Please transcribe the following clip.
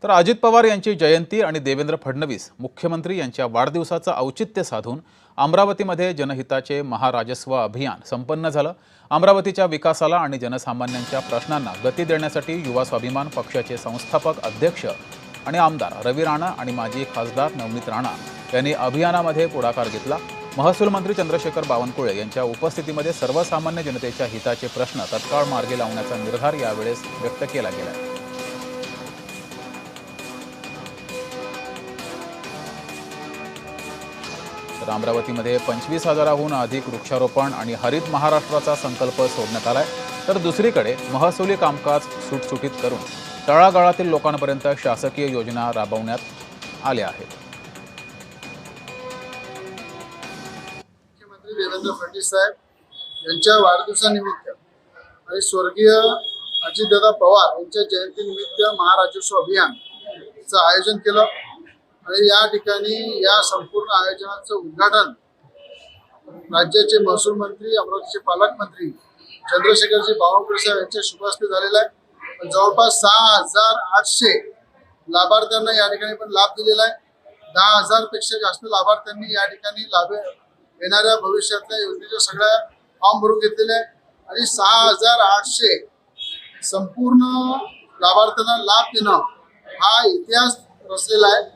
तर अजित पवार यांची जयंती आणि देवेंद्र फडणवीस मुख्यमंत्री यांच्या वाढदिवसाचं औचित्य साधून अमरावतीमध्ये जनहिताचे महाराजस्व अभियान संपन्न झालं। अमरावतीच्या विकासाला आणि जनसामान्यांच्या प्रश्नांना गती देण्यासाठी युवा स्वाभिमान पक्षाचे संस्थापक अध्यक्ष आणि आमदार रवी राणा आणि माजी खासदार नवनीत राणा यांनी अभियानामध्ये पुढाकार घेतला। महसूल मंत्री चंद्रशेखर बावनकुळे यांच्या उपस्थितीमध्ये सर्वसामान्य जनतेच्या हिताचे प्रश्न तत्काळ मार्गी लावण्याचा निर्धार यावेळेस व्यक्त केला गेला। तर अमरावतीमध्ये 25,000हून अधिक वृक्षारोपण आणि हरित महाराष्ट्राचा संकल्प सोडण्यात आलाय। तर दुसरीकडे महसुली कामकाज सुटसुटीत करून तळागाळातील लोकांपर्यंत शासकीय योजना राबवण्यात आल्या आहेत। मुख्यमंत्री देवेंद्र फडणवीस साहेब यांच्या वाढदिवसानिमित्त आणि स्वर्गीय अजितदादा पवार यांच्या जयंतीनिमित्त महाराजस्व अभियानचं आयोजन केलं आणि या ठिकाणी या संपूर्ण आयोजनाचं उद्घाटन राज्याचे महसूल मंत्री अमरावतीचे पालकमंत्री चंद्रशेखरजी बावनकुळे साहेब यांच्या शुभ हस्ते झालेला आहे। जवळपास 6,800 लाभार्थ्यांना या ठिकाणी पण लाभ दिलेला आहे। 10,000 पेक्षा जास्त लाभार्थ्यांनी या ठिकाणी लाभ येणाऱ्या भविष्यातल्या योजनेच्या सगळ्या फॉर्म भरून घेतलेले आहे आणि 6,800 संपूर्ण लाभार्थ्यांना लाभ देणं हा इतिहास रचलेला आहे।